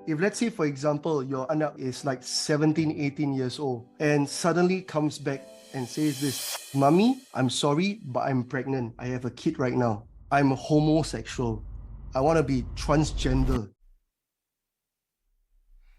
If let's say, for example, your anak is like 17, 18 years old and suddenly comes back and says this, Mommy, I'm sorry, but I'm pregnant. I have a kid right now. I'm homosexual. I want to be transgender.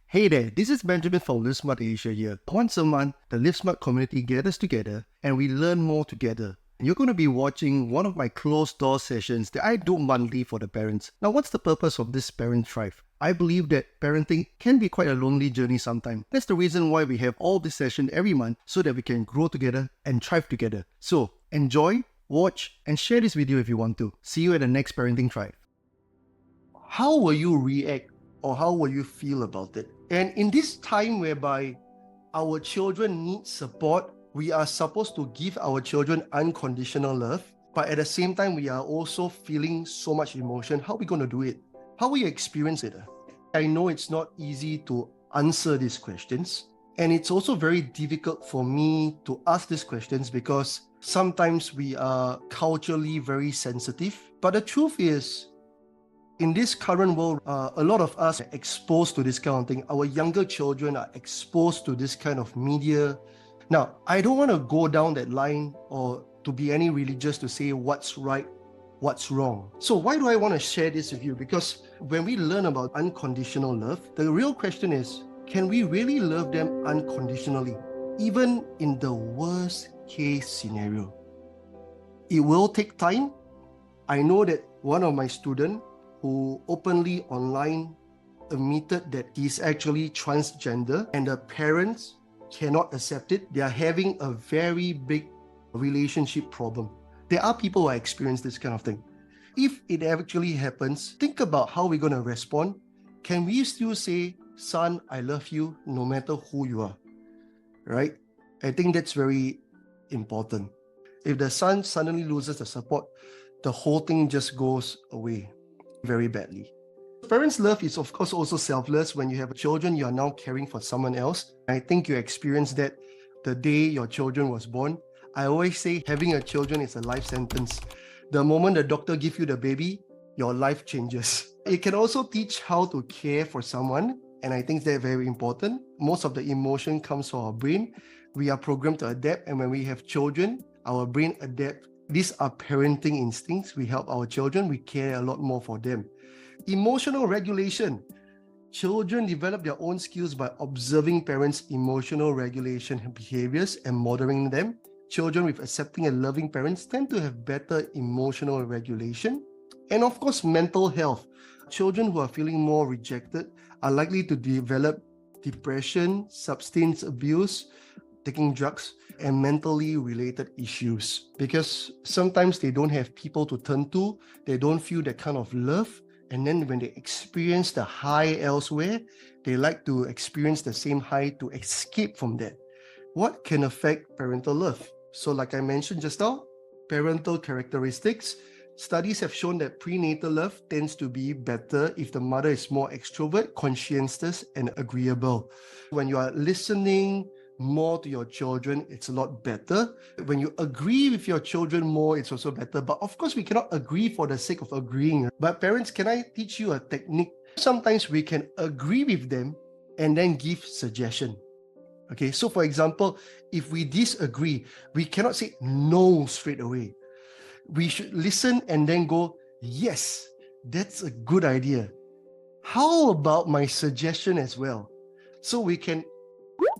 Hey there, this is Benjamin from Live Smart Asia here. Once a month, the Live Smart community gathers together and we learn more together. You're going to be watching one of my closed door sessions that I do monthly for the parents. Now, what's the purpose of this Parent Thrive? I believe that parenting can be quite a lonely journey sometimes. That's the reason why we have all this session every month so that we can grow together and thrive together. So, enjoy, watch, and share this video if you want to. See you at the next Parenting Thrive. How will you react or how will you feel about it? And in this time whereby our children need support, we are supposed to give our children unconditional love, but at the same time, we are also feeling so much emotion. How are we going to do it? How will you experience it? I know it's not easy to answer these questions, and it's also very difficult for me to ask these questions because sometimes we are culturally very sensitive. But the truth is, in this current world, a lot of us are exposed to this kind of thing. Our younger children are exposed to this kind of media. Now, I don't want to go down that line or to be any religious to say what's right, what's wrong. So why do I want to share this with you? Because when we learn about unconditional love, the real question is, can we really love them unconditionally, even in the worst case scenario? It will take time. I know that one of my students who openly online admitted that he's actually transgender and the parents cannot accept it. They are having a very big relationship problem. There are people who experience this kind of thing. If it actually happens, think about how we're going to respond. Can we still say, son, I love you no matter who you are? Right? I think that's very important. If the son suddenly loses the support, the whole thing just goes away very badly. Parents' love is of course also selfless. When you have children, you are now caring for someone else. I think you experienced that the day your children was born. I always say having a children is a life sentence. The moment the doctor gives you the baby, your life changes. It can also teach how to care for someone, and I think that's very important. Most of the emotion comes from our brain. We are programmed to adapt, and when we have children, our brain adapts. These are parenting instincts. We help our children. We care a lot more for them. Emotional regulation. Children develop their own skills by observing parents' emotional regulation behaviors and modeling them. Children with accepting and loving parents tend to have better emotional regulation. And of course, mental health. Children who are feeling more rejected are likely to develop depression, substance abuse, taking drugs, and mentally related issues because sometimes they don't have people to turn to, they don't feel that kind of love, and then when they experience the high elsewhere, they like to experience the same high to escape from that. What can affect parental love? So like I mentioned just now, parental characteristics. Studies have shown that prenatal love tends to be better if the mother is more extrovert, conscientious, and agreeable. When you are listening more to your children, it's a lot better. When you agree with your children more, it's also better. But of course, we cannot agree for the sake of agreeing. But parents, can I teach you a technique? Sometimes we can agree with them and then give suggestion. Okay, so for example, if we disagree, we cannot say no straight away. We should listen and then go, yes, that's a good idea. How about my suggestion as well? So we can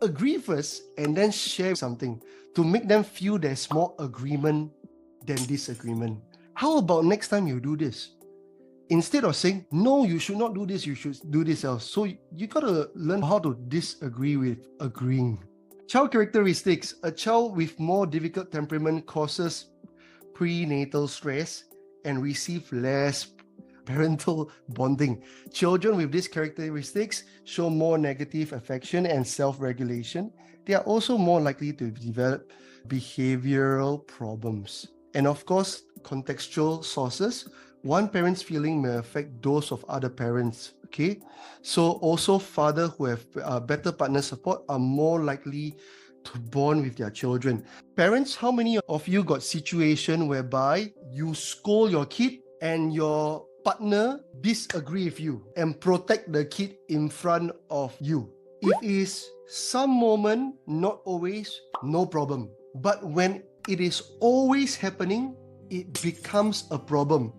agree first and then share something to make them feel there's more agreement than disagreement. How about next time you do this? Instead of saying, no, you should not do this, you should do this else. So you gotta learn how to disagree with agreeing. Child characteristics. A child with more difficult temperament causes prenatal stress and receive less parental bonding. Children with these characteristics show more negative affection and self-regulation. They are also more likely to develop behavioral problems. And of course, contextual sources. One parent's feeling may affect those of other parents. Okay, so also fathers who have better partner support are more likely to bond with their children. Parents, how many of you got situation whereby you scold your kid and your partner disagree with you and protect the kid in front of you. If it is some moment, not always, no problem. But when it is always happening, it becomes a problem.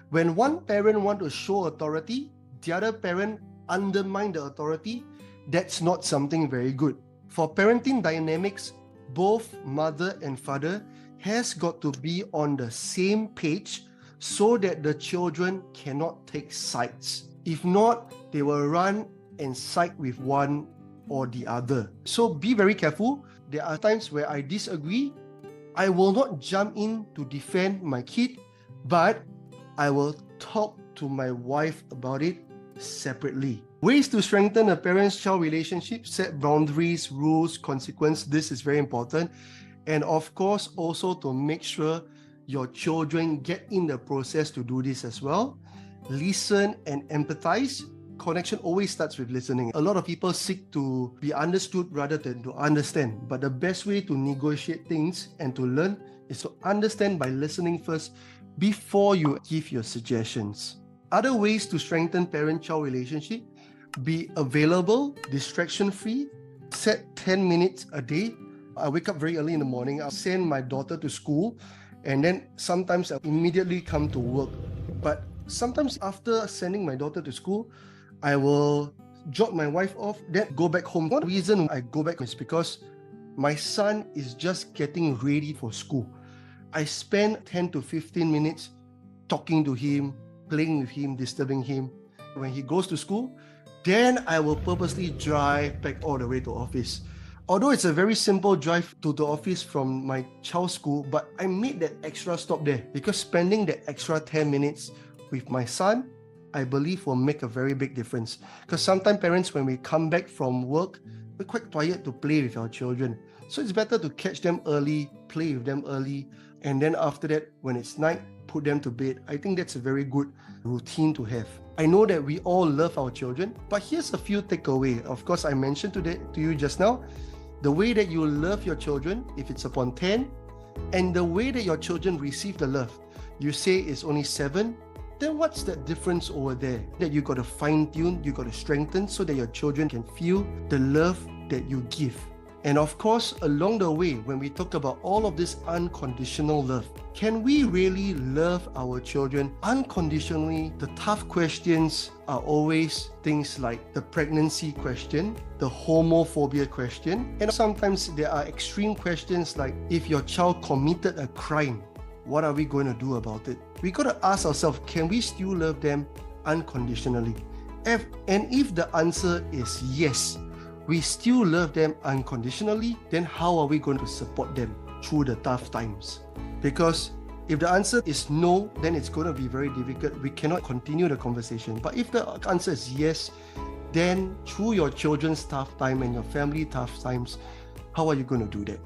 When one parent want to show authority, the other parent undermine the authority, that's not something very good. For parenting dynamics, both mother and father has got to be on the same page so that the children cannot take sides. If not, they will run and side with one or the other. So be very careful. There are times where I disagree. I will not jump in to defend my kid, but I will talk to my wife about it separately. Ways to strengthen a parent-child relationship: set boundaries, rules, consequence. This is very important. And of course, also to make sure your children get in the process to do this as well. Listen and empathize. Connection always starts with listening. A lot of people seek to be understood rather than to understand. But the best way to negotiate things and to learn is to understand by listening first before you give your suggestions. Other ways to strengthen parent-child relationship: be available, distraction-free, set 10 minutes a day. I wake up very early in the morning. I'll send my daughter to school, and then sometimes I'll immediately come to work. But sometimes after sending my daughter to school, I will drop my wife off, then go back home. One reason I go back is because my son is just getting ready for school. I spend 10 to 15 minutes talking to him, playing with him, disturbing him. When he goes to school, then I will purposely drive back all the way to office. Although it's a very simple drive to the office from my child's school, but I made that extra stop there because spending that extra 10 minutes with my son, I believe will make a very big difference. Because sometimes parents, when we come back from work, we're quite tired to play with our children. So it's better to catch them early, play with them early, and then after that, when it's night, put them to bed. I think that's a very good routine to have. I know that we all love our children, but here's a few takeaways. Of course, I mentioned to you just now, the way that you love your children, if it's upon 10, and the way that your children receive the love. You say it's only 7, then what's that difference over there? That you got to fine tune, you got to strengthen so that your children can feel the love that you give. And of course, along the way, when we talk about all of this unconditional love, can we really love our children unconditionally? The tough questions are always things like the pregnancy question, the homophobia question, and sometimes there are extreme questions like, if your child committed a crime, what are we going to do about it? We got to ask ourselves, can we still love them unconditionally? And if the answer is yes, we still love them unconditionally, then how are we going to support them through the tough times? Because if the answer is no, then it's going to be very difficult. We cannot continue the conversation. But if the answer is yes, then through your children's tough time and your family tough times, how are you going to do that?